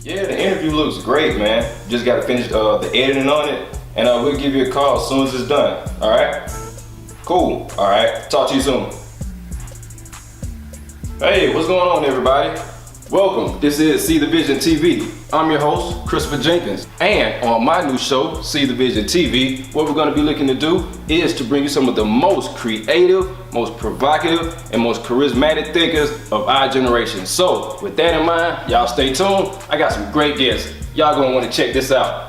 Yeah, the interview looks great, man. Just got to finish the editing on it, and we'll give you a call as soon as it's done. All right? Cool. All right. Talk to you soon. Hey, what's going on, everybody? Welcome. This is See The ViZion TV. I'm your host, Christopher Jenkins. And on my new show, See The ViZion TV, what we're going to be looking to do is to bring you some of the most creative, most provocative, and most charismatic thinkers of our generation. So, with that in mind, y'all stay tuned. I got some great guests. Y'all going to want to check this out.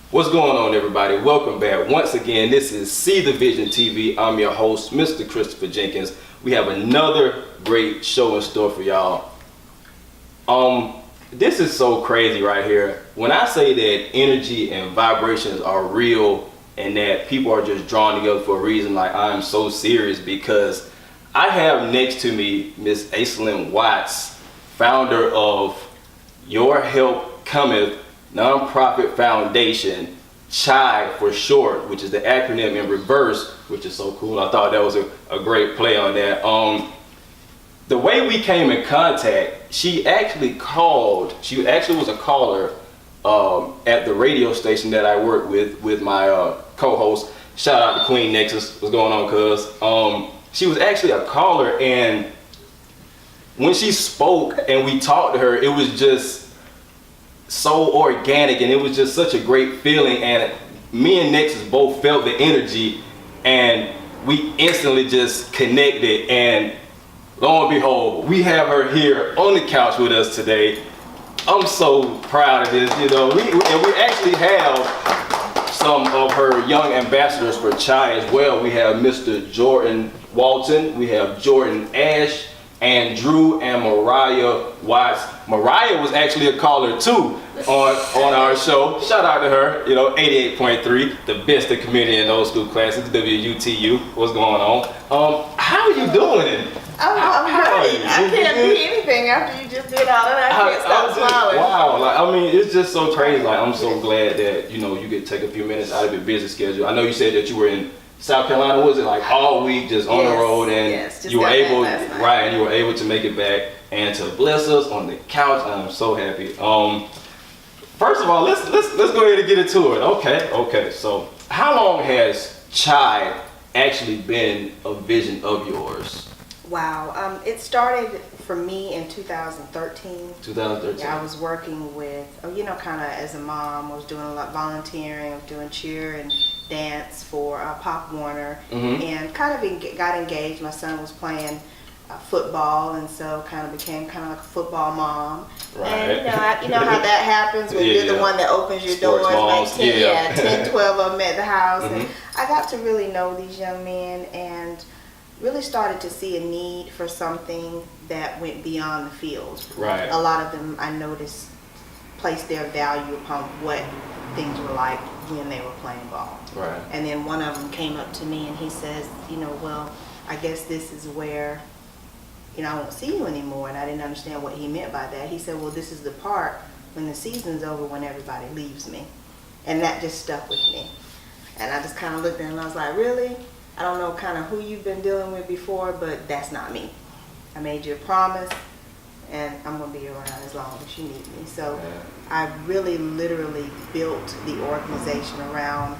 What's going on, everybody? Welcome back. Once again, this is See The ViZion TV. I'm your host, Mr. Christopher Jenkins. We have another great show in store for y'all. This is so crazy right here. When I say that energy and vibrations are real and that people are just drawn together for a reason, like, I'm so serious because I have next to me Miss Acillen Watts, founder of Your Help Cometh nonprofit foundation, C.H.Y for short, which is the acronym in reverse, which is so cool. I thought that was a great play on that. The way we came in contact, she actually was a caller at the radio station that I work with my co-host. Shout out to Queen Nexus. What's going on, cuz? She was actually a caller, and when she spoke and we talked to her, it was just so organic, and it was just such a great feeling, and me and Nexus both felt the energy, and we instantly just connected, and lo and behold, we have her here on the couch with us today. I'm so proud of this, you know. We actually have some of her young ambassadors for C.H.Y as well. We have Mr. Jordan Walton, we have Jordan Ash, and Drew and Mariah Watts. Mariah was actually a caller too on our show. Shout out to her, 88.3, the best of community and old school classics, WUTU. What's going on? How are you doing? I'm great. I can't be anything after you just did all that. I can't stop smiling. Wow, it's just so crazy. Like, I'm so glad that, you could take a few minutes out of your busy schedule. I know you said that you were in South Carolina, was it like all week just on the road, and you were able, right, and you were able to make it back and to bless us on the couch. I'm so happy. First of all, let's go ahead and get into it. Okay. So, how long has C.H.Y actually been a vision of yours? Wow. It started for me in 2013. 2013. Yeah, I was working with, kind of as a mom. I was doing a lot of volunteering. I was doing cheer and dance for Pop Warner, and kind of got engaged. My son was playing football, and so kind of became like a football mom. Right. And you know how that happens when you're the one that opens your doors. Like 10, 12 of them at the house. And I got to really know these young men and really started to see a need for something that went beyond the field. Right. A lot of them, I noticed, placed their value upon what things were like when they were playing ball. Right. And then one of them came up to me and he says, well, I guess this is where, I won't see you anymore. And I didn't understand what he meant by that. He said, well, this is the part when the season's over, when everybody leaves me. And that just stuck with me. And I just kind of looked at him and I was like, really? I don't know kind of who you've been dealing with before, but that's not me. I made you a promise, and I'm going to be around as long as you need me. So I really literally built the organization around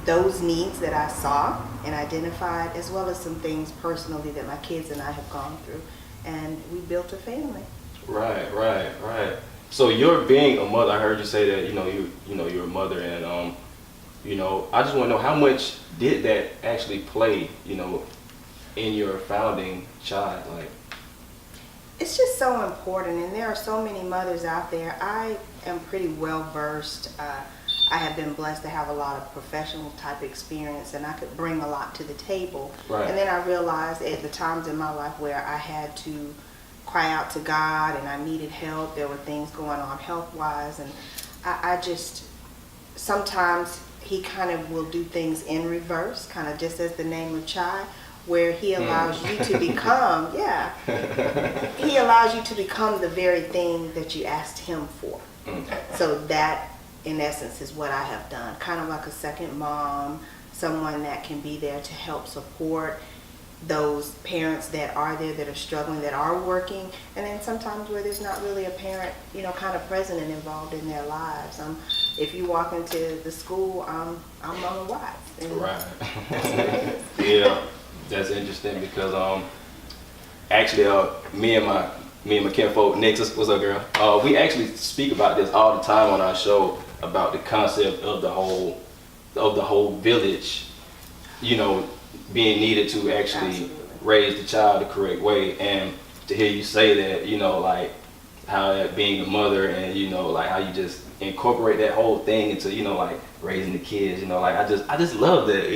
those needs that I saw and identified, as well as some things personally that my kids and I have gone through. And we built a family. Right. So you're being a mother. I heard you say that, you're a mother, and I just want to know, how much did that actually play, in your founding C.H.Y? Like, it's just so important, and there are so many mothers out there. I am pretty well versed. I have been blessed to have a lot of professional type experience, and I could bring a lot to the table. Right. And then I realized at the times in my life where I had to cry out to God and I needed help, there were things going on health-wise, and I just, sometimes he kind of will do things in reverse, kind of just as the name of C.H.Y, where he allows you to become, he allows you to become the very thing that you asked him for. So that, in essence, is what I have done. Kind of like a second mom, someone that can be there to help support, those parents that are there, that are struggling, that are working, and then sometimes where there's not really a parent, kind of present and involved in their lives. If you walk into the school, I'm Mama Watts. Right. That's what it is. Yeah, that's interesting because actually me and my kinfolk, Nexus, what's up, girl? We actually speak about this all the time on our show about the concept of the whole village, being needed to actually Absolutely. raise the child the correct way. And to hear you say that, like how that being a mother and like how you just incorporate that whole thing into like raising the kids, like I just love that.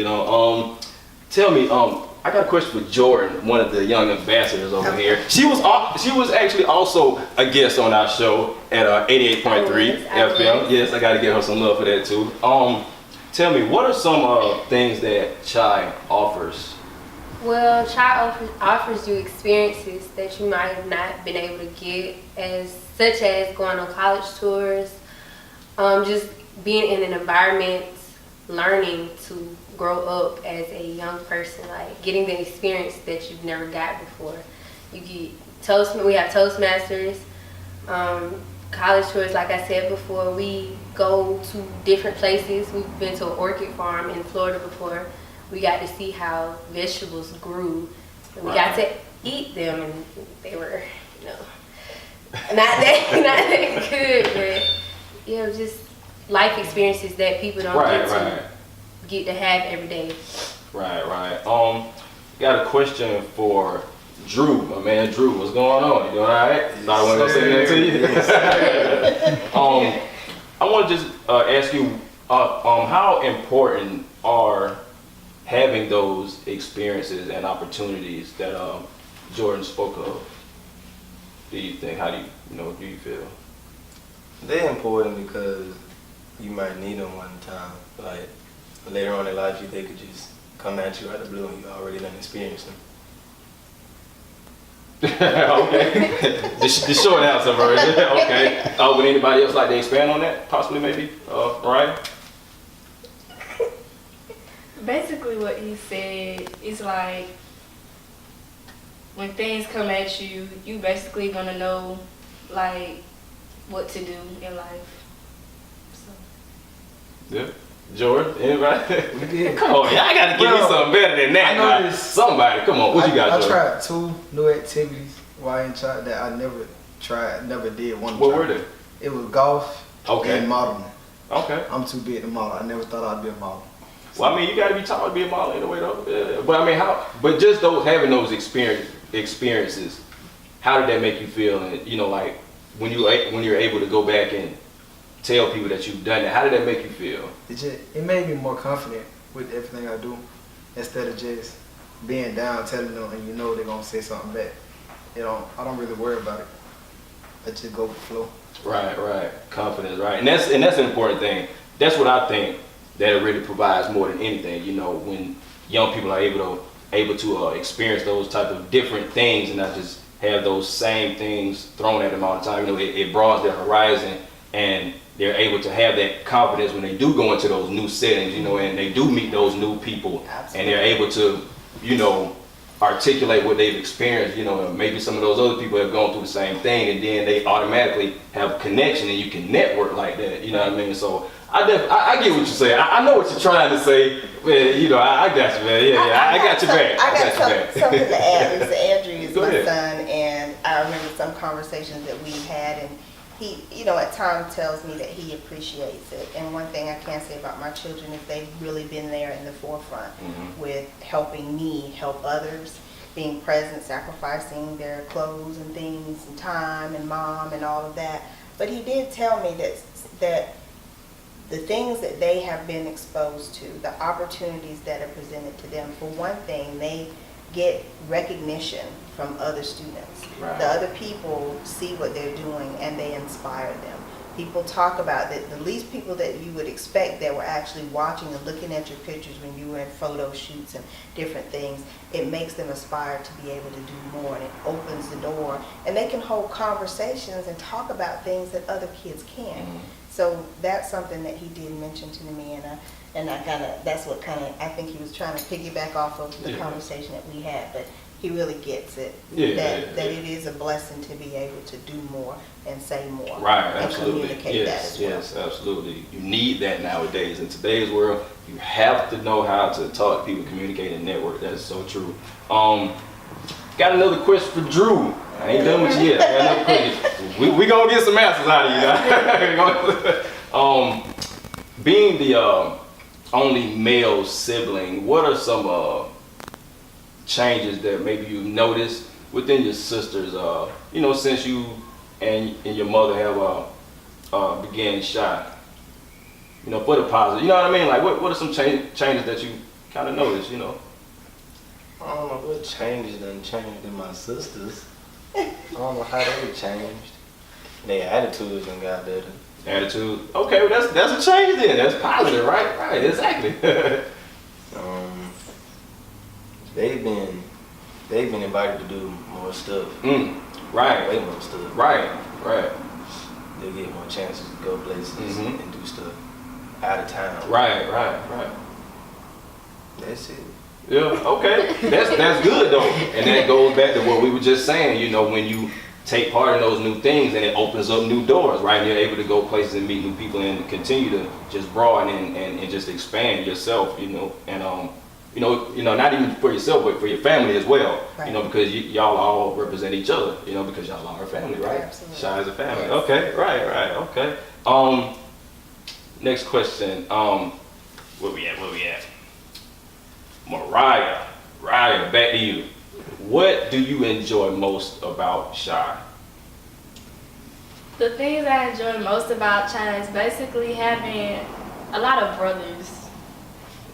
Tell me, I got a question for Jordan, one of the young ambassadors over here. She was actually also a guest on our show at 88.3 FM. Yes, I got to give her some love for that too. Tell me, what are some things that C.H.Y offers? Well, C.H.Y offers you experiences that you might have not been able to get, such as going on college tours, just being in an environment, learning to grow up as a young person, like getting the experience that you've never got before. You get we have Toastmasters, college tours, like I said before. We go to different places. We've been to an orchid farm in Florida before. We got to see how vegetables grew. And we got to eat them, and they were, not that good, but just life experiences that people don't get to have every day. Right. Got a question for Drew, my man Drew. What's going on? You doing all right? Thought I wasn't gonna say that to you. I want to just ask you, how important are having those experiences and opportunities that Jordan spoke of? Do you think? How do you feel? They're important because you might need them one time. Like later on in life, they could just come at you out of the blue and you already done experienced them. Okay. the short answer version. Okay. Would anybody else like to expand on that? Possibly, maybe. Ryan? Basically what he said is like, when things come at you, you basically gonna know like what to do in life. So. Yeah. Jordan, anybody? We did. Come on, y'all gotta give me something better than that. I noticed. Somebody, come on, what you got, I Jordan? tried 2 new activities while in C.H.Y that I never did one. What were they? It was golf and modeling. Okay. I'm too big to model. I never thought I'd be a model. Well, I mean, you gotta be tall to be a model anyway, though. Yeah. But I mean, but just having those experiences, how did that make you feel? And like when you're able to go back and tell people that you've done it, how did that make you feel? It made me more confident with everything I do, instead of just being down, telling them, and they're gonna say something back. I don't really worry about it. I just go with the flow. Right. Confidence, right? And that's an important thing. That's what I think that it really provides more than anything. When young people are able to experience those type of different things and not just have those same things thrown at them all the time. It broadens their horizon, and they're able to have that confidence when they do go into those new settings, and they do meet those new people. Absolutely. And they're able to, articulate what they've experienced, and maybe some of those other people have gone through the same thing, and then they automatically have a connection, and you can network like that, you know what I mean? So I get what you're saying. I know what you're trying to say, man. I got you, man. Yeah, I got your back. I got something to add. Andrew is Go my ahead. son, and I remember some conversations that we've had, and he, at times tells me that he appreciates it. And one thing I can say about my children is they've really been there in the forefront with helping me help others, being present, sacrificing their clothes and things and time and mom and all of that. But he did tell me that the things that they have been exposed to, the opportunities that are presented to them, for one thing, they get recognition from other students. Right. The other people see what they're doing and they inspire them. People talk about that, the least people that you would expect that were actually watching and looking at your pictures when you were in photo shoots and different things, it makes them aspire to be able to do more, and it opens the door, and they can hold conversations and talk about things that other kids can't. So that's something that he did mention to me, and I kind of, that's what kind of, I think he was trying to piggyback off of the conversation that we had, but he really gets it. That it is a blessing to be able to do more and say more. Right, and absolutely. communicate that as well. Yes, absolutely. You need that nowadays. In today's world, you have to know how to talk to people, communicate, and network. That is so true. Got another question for Drew. I ain't done with you yet. I got another question. We gonna get some answers out of you guys. Being the only male sibling, what are some changes that maybe you've noticed within your sisters? Since you and your mother have began C.H.Y. For the positive. You know what I mean? Like, what are some changes that you kind of noticed? I don't know what changes done changed in my sisters. I don't know how they changed. Their attitudes done got better. Attitude. Okay, well that's a change then. That's positive, right? Right, exactly. They've been invited to do more stuff. Right. Way more stuff. Right. They get more chances to go places and do stuff out of town. Right. That's it. Yeah, okay. That's good though. And that goes back to what we were just saying, when you take part in those new things and it opens up new doors, right? And you're able to go places and meet new people and continue to just broaden and just expand yourself, and not even for yourself, but for your family as well, right. Because y'all all represent each other, because y'all are a family, right? Absolutely. C.H.Y is a family. Yes. Okay, right, okay. Next question. Where we at? Mariah, back to you. What do you enjoy most about C.H.Y? The things I enjoy most about C.H.Y is basically having a lot of brothers.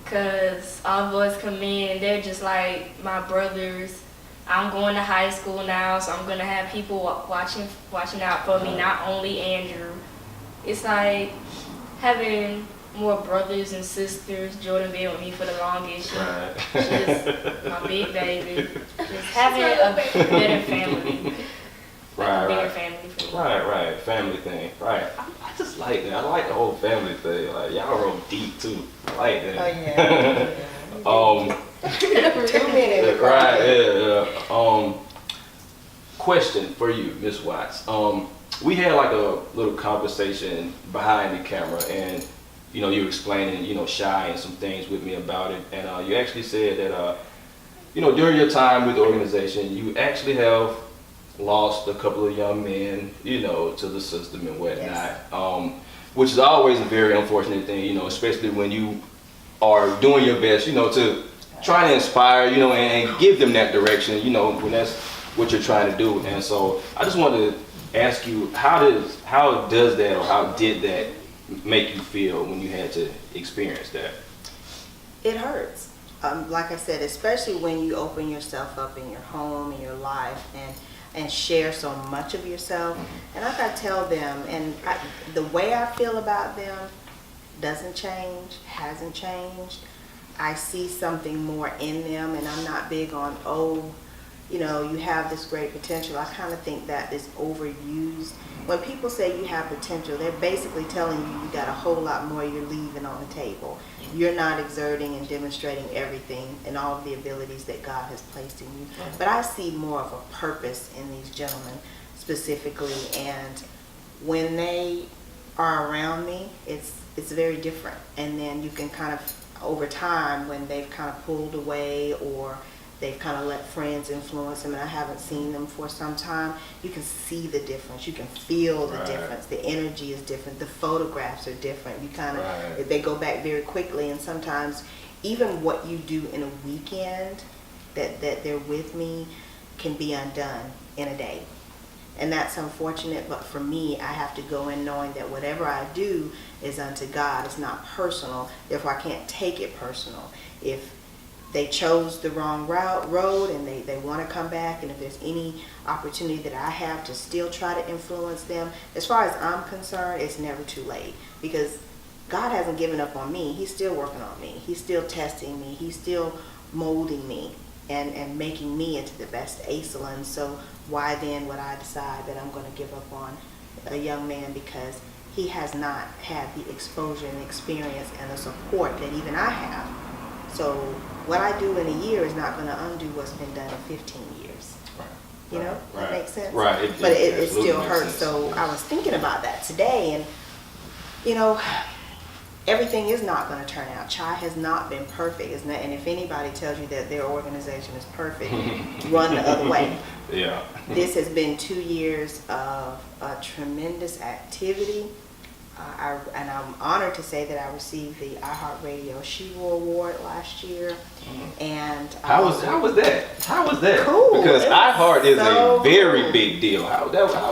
Because all boys come in, they're just like my brothers. I'm going to high school now, so I'm going to have people watching out for me, not only Andrew. It's like having more brothers and sisters. Jordan been with me for the longest. Right. She's my big baby. Just having a better family. Right. Bigger family for me. Right. Family thing. Right. I just like that. I like the whole family thing. Like, y'all roll deep too. I like that. Oh yeah. 2 minutes. Right. Yeah. Question for you, Miss Watts. We had like a little conversation behind the camera, and you were explaining, C.H.Y and some things with me about it, and you actually said that, during your time with the organization, you actually have lost a couple of young men, to the system and whatnot, Yes. Which is always a very unfortunate thing, especially when you are doing your best, to try to inspire, and give them that direction, when that's what you're trying to do. And so I just wanted to ask you, how does that, or how did that make you feel when you had to experience that? It hurts. Like I said, especially when you open yourself up in your home, in your life, and share so much of yourself. And like I tell them, and the way I feel about them doesn't change, hasn't changed. I see something more in them, and I'm not big on, you have this great potential. I kind of think that is overused. When people say you have potential, they're basically telling you got a whole lot more you're leaving on the table. You're not exerting and demonstrating everything and all of the abilities that God has placed in you. But I see more of a purpose in these gentlemen specifically, and when they are around me, it's very different. And then you can kind of, over time, when they've kind of pulled away or they've kind of let friends influence them and I haven't seen them for some time, you can see the difference. You can feel the difference. The energy is different. The photographs are different. You kind of, they go back very quickly, and sometimes even what you do in a weekend that they're with me can be undone in a day. And that's unfortunate, but for me, I have to go in knowing that whatever I do is unto God. It's not personal. Therefore, I can't take it personal. If they chose the wrong road and they want to come back, and if there's any opportunity that I have to still try to influence them, as far as I'm concerned, it's never too late, because God hasn't given up on me. He's still working on me. He's still testing me. He's still molding me and making me into the best Acillen. So why then would I decide that I'm going to give up on a young man because he has not had the exposure and experience and the support that even I have. So what I do in a year is not going to undo what's been done in 15 years. You know, that makes sense? Right. But it still makes hurts. sense. So I was thinking about that today, and you know, everything is not going to turn out. C.H.Y has not been perfect. It's not, and if anybody tells you that their organization is perfect, run the other way. Yeah. This has been 2 years of tremendous activity. And I'm honored to say that I received the iHeartRadio C.H.Y Award last year. And How was that? How was that? Cool. Because It was iHeart is so a very cool. big deal. How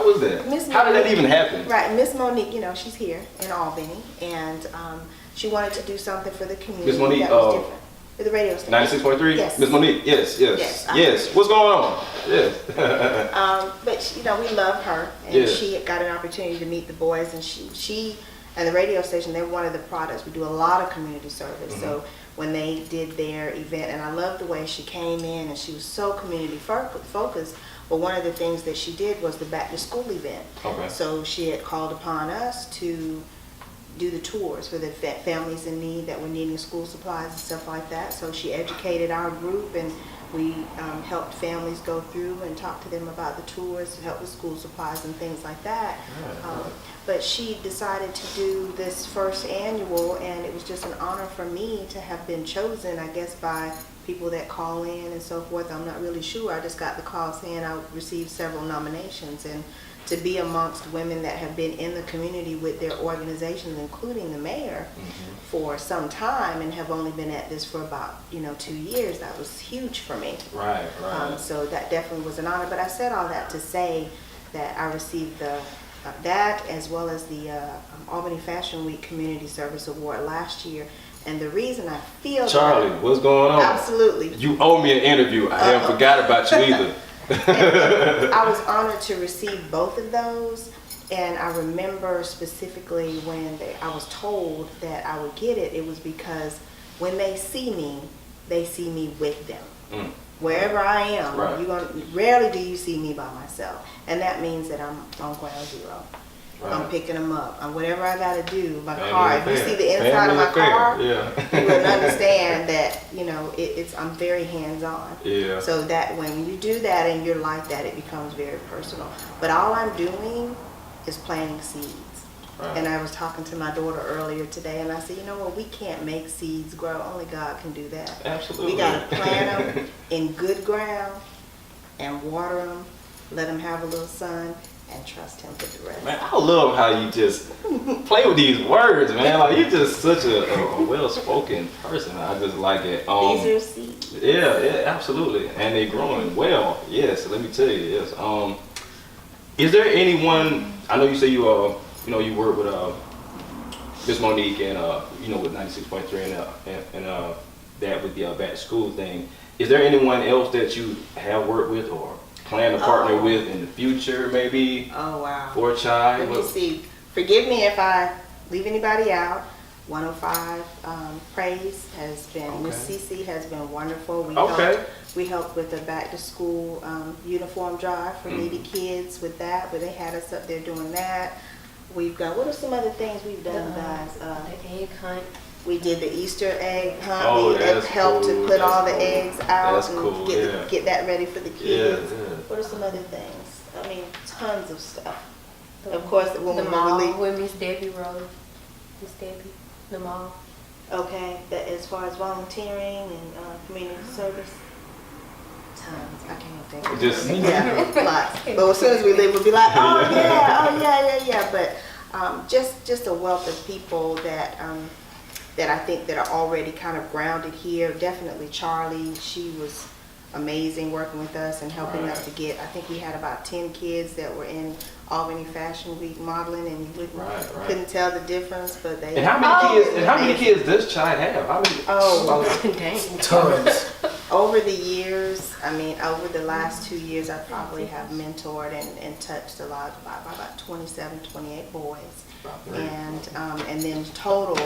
was that? Miss How did that Monique- even happen? Right, Miss Monique, you know, she's here in Albany, and she wanted to do something for the community Miss Monique, that was different. For the radio station. 96.3? Yes. Miss Monique, yes. Yes. What's going on? Yes. But you know, we love her, and Yes. she got an opportunity to meet the boys, and she and the radio station, they're one of the products. We do a lot of community service. So when they did their event, and I love the way she came in, and she was so community focused. But one of the things that she did was the back to school event. Okay. So she had called upon us to do the tours for the families in need that were needing school supplies and stuff like that. So she educated our group, and we helped families go through and talk to them about the tours to help with school supplies and things like that. But she decided to do this first annual, and it was just an honor for me to have been chosen, I guess, by people that call in and so forth. I'm not really sure. I just got the call saying I received several nominations, and to be amongst women that have been in the community with their organizations, including the mayor, for some time, and have only been at this for about 2 years, that was huge for me. Right. So that definitely was an honor. But I said all that to say that I received that as well as the Albany Fashion Week Community Service Award last year. And the reason I feel Charlie, that, what's going on? Absolutely. You owe me an interview. I haven't forgot about you either. I was honored to receive both of those, and I remember specifically when I was told that I would get it. It was because when they see me with them. Wherever I am, rarely do you see me by myself, and that means that I'm on ground zero. I'm picking them up. Whatever I got to do, my car. If you see the inside of my car, you would understand that I'm very hands-on. Yeah. So that when you do that and you're like that, it becomes very personal. But all I'm doing is planting seeds. Right. And I was talking to my daughter earlier today, and I said, you know what? We can't make seeds grow. Only God can do that. Absolutely. We got to plant them in good ground and water them, let them have a little sun, and trust Him for the rest. Man, I love how you just play with these words, man. Like, you're just such a well-spoken person. I just like it. These are seeds. Yeah, absolutely. And they're growing well. Yes, let me tell you, yes. Is there anyone, I know you say you work with Miss Monique and with 96.3 and that with the back to school thing. Is there anyone else that you have worked with or plan to partner with in the future, maybe? Oh, wow. For C.H.Y? Let me see. Forgive me if I leave anybody out. 105 Praise has been, Miss Cece has been wonderful. We helped with the back to school uniform drive for needy kids with that, but they had us up there doing that. We've got, what are some other things we've done, guys? The egg hunt. We did the Easter egg hunt. Oh, we that's helped cool. to put all the eggs out That's and cool, get that ready for the kids. Yeah. What are some other things? I mean, tons of stuff. Of course, when The we mall really, where Miss Debbie rode. Miss Debbie, the mall. okay, that as far as volunteering and community service, tons. I can't think of Just- lots. But as soon as we leave, we'll be like, oh yeah. But just a wealth of people that I think that are already kind of grounded here. Definitely Charlie, she was amazing working with us and helping us to get, I think we had about 10 kids that were in Albany Fashion Week modeling, and you couldn't tell the difference, but they. And how many kids does C.H.Y have? How many? Dang. Tons. Over the years, over the last 2 years, I probably have mentored and touched a lot, about 27, 28 boys. And then total,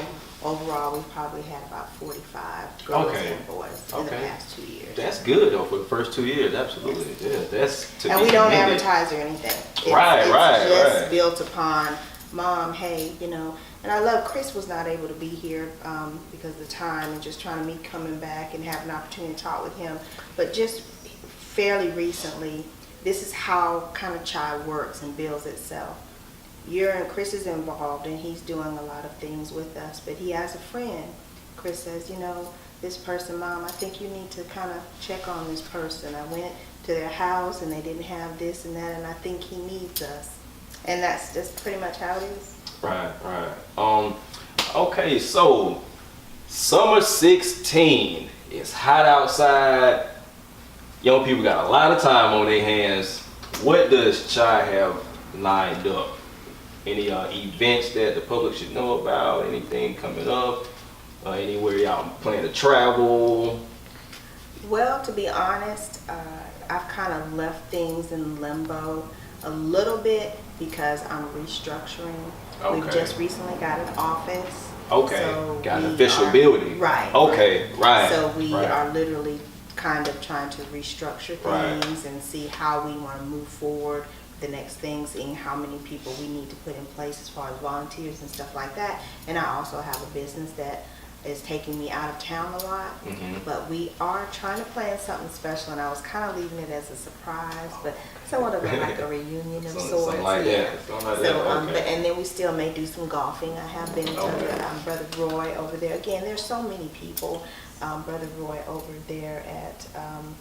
overall, we've probably had about 45 girls and boys in the past 2 years. That's good though for the first 2 years, absolutely. Yeah, that's to And be we don't commended. advertise or anything. It's Right. just built upon Mom, hey, you know, and I love Chris was not able to be here because of the time and just trying to me coming back and have an opportunity to talk with him. But just fairly recently, this is how kind of C.H.Y works and builds itself. Chris is involved and he's doing a lot of things with us, but he has a friend. Chris says, you know, this person, Mom, I think you need to kind of check on this person. I went to their house and they didn't have this and that, and I think he needs us. And that's just pretty much how it is. Right, right. Okay, so summer 16, it's hot outside. Young people got a lot of time on their hands. What does C.H.Y have lined up? Any events that the public should know about? Anything coming up? Anywhere y'all plan to travel? Well, to be honest, I've kind of left things in limbo a little bit because I'm restructuring. Okay. We've just recently got an office. Okay, so got an official building. Right. Okay, right. So we right. are literally kind of trying to restructure things and see how we want to move forward. The next thing, seeing how many people we need to put in place as far as volunteers and stuff like that. And I also have a business that is taking me out of town a lot, but we are trying to plan something special, and I was kind of leaving it as a surprise, but somewhat of like a reunion of sorts. Something like that. Something like that. Okay. But, and then we still may do some golfing. I have been to Brother Roy over there. Again, there's so many people. Brother Roy over there at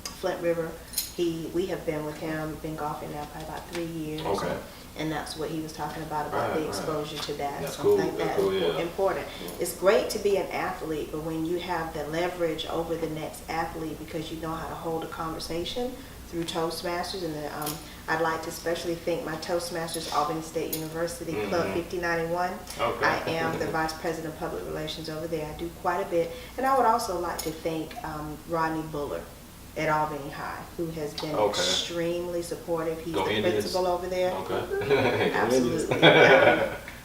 Flint River. We have been with him, been golfing now probably about 3 years. Okay. And that's what he was talking about the exposure to that. That's something cool. like that. That's cool, yeah. Important. It's great to be an athlete, but when you have the leverage over the next athlete because you know how to hold a conversation through Toastmasters, and I'd like to especially thank my Toastmasters, Albany State University, Club 5091. Okay. I am the Vice President of Public Relations over there. I do quite a bit. And I would also like to thank Rodney Buller at Albany High, who has been extremely supportive. He's the principal over there. Okay. Absolutely.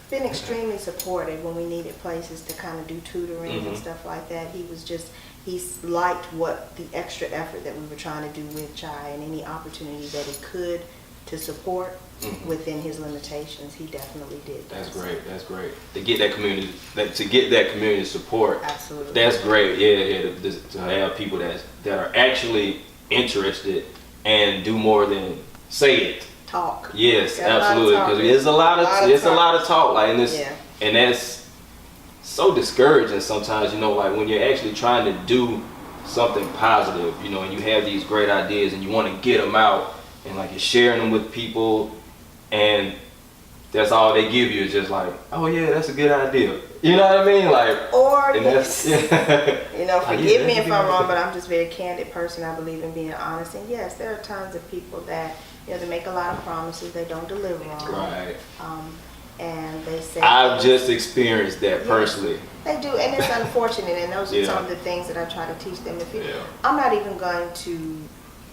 Been extremely supportive when we needed places to kind of do tutoring and stuff like that. He's liked what the extra effort that we were trying to do with C.H.Y and any opportunity that he could to support within his limitations. He definitely did. That's great. That's great. To get that community support. Absolutely. That's great. Yeah. To have people that are actually interested and do more than say it. Talk. Yes, absolutely. Because there's a lot of talk, like and that's so discouraging sometimes. You know, like when you're actually trying to do something positive, you know, and you have these great ideas and you want to get them out, and like you're sharing them with people, and that's all they give you is just like, oh yeah, that's a good idea. You know what I mean? Like, or and that's, you know, forgive me if I'm wrong, but I'm just a very candid person. I believe in being honest, and yes, there are tons of people that, you know, they make a lot of promises they don't deliver on. Right. And they say I've just experienced that personally. They do, and it's unfortunate, and those are some of the things that I try to teach them. I'm not even going to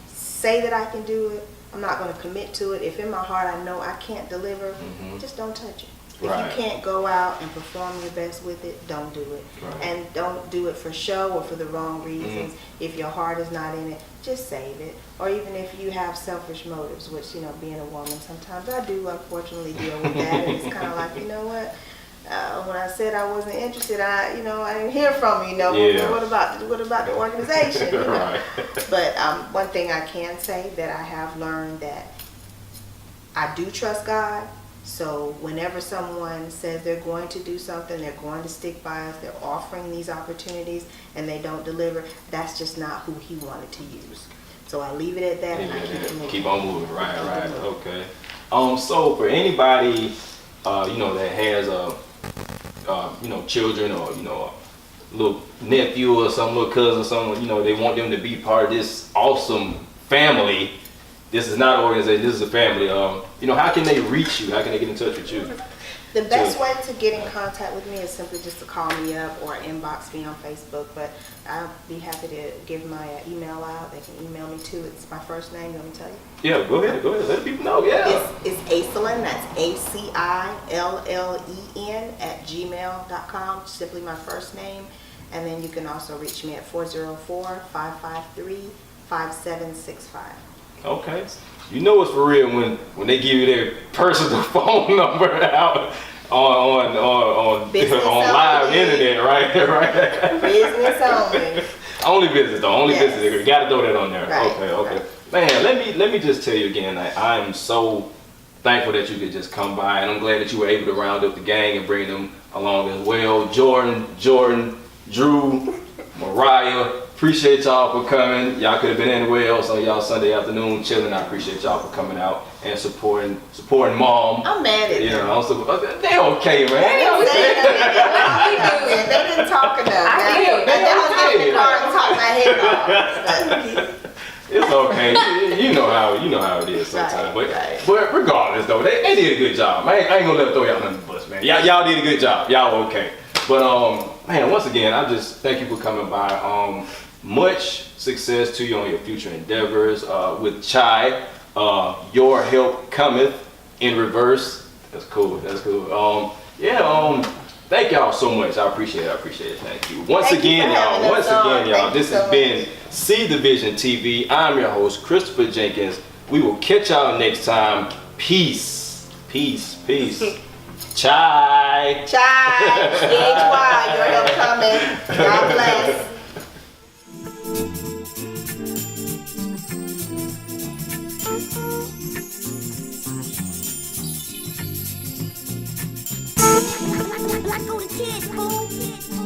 say that I can do it. I'm not going to commit to it. If in my heart I know I can't deliver, just don't touch it. If you can't go out and perform your best with it, don't do it. And don't do it for show or for the wrong reasons. If your heart is not in it, just save it. Or even if you have selfish motives, which, you know, being a woman, sometimes I do unfortunately deal with that. And it's kind of like, you know what? When I said I wasn't interested, I didn't hear from you. You know, what about the organization? You know? But one thing I can say that I have learned that I do trust God. So whenever someone says they're going to do something, they're going to stick by us, they're offering these opportunities, and they don't deliver, that's just not who He wanted to use. So I leave it at that, and I keep it moving. Keep on moving, right. Okay. So for anybody, you know, that has you know, children or, you know, a little nephew or some little cousin or someone, you know, they want them to be part of this awesome family. This is not an organization, this is a family. You know, how can they reach you? How can they get in touch with you? The best way to get in contact with me is simply just to call me up or inbox me on Facebook, but I'll be happy to give my email out. They can email me too. It's my first name. You want me to tell you? Yeah, go ahead. Let people know. Yeah. It's Acillen, that's ACILLEN @gmail.com. Simply my first name. And then you can also reach me at 404-553-5765. Okay. You know it's for real when they give you their personal phone number out. on Business live only. internet, right? Business only. Only business though. Only Yes. business. You gotta throw that on there. Right, Okay. right. Man, let me just tell you again. Like, I am so thankful that you could just come by, and I'm glad that you were able to round up the gang and bring them along as well. Jordan, Drew, Mariah. Appreciate y'all for coming. Y'all could have been anywhere else on y'all Sunday afternoon chilling. I appreciate y'all for coming out and supporting mom. I'm mad at You them. know, they okay, man. They They didn't okay. They didn't talk enough. I did. They was Okay. in the car and talk my head off. It's okay. You know how it is sometimes. Right. But regardless though, they did a good job. I ain't gonna let them throw y'all under the bus, man. Y'all did a good job. Y'all okay. But man, once again, I just thank you for coming by. Much success to you on your future endeavors with C.H.Y. Your help cometh in reverse. That's cool. Thank y'all so much. I appreciate it. Thank you. Once Thank you again, for having y'all. us on. Thank you This so has been See The ViZion TV. I'm your host, Christopher Jenkins. We will catch y'all next time. Peace. C.H.Y. C.H.Y. Your help coming. God bless. Black on the kid, fool.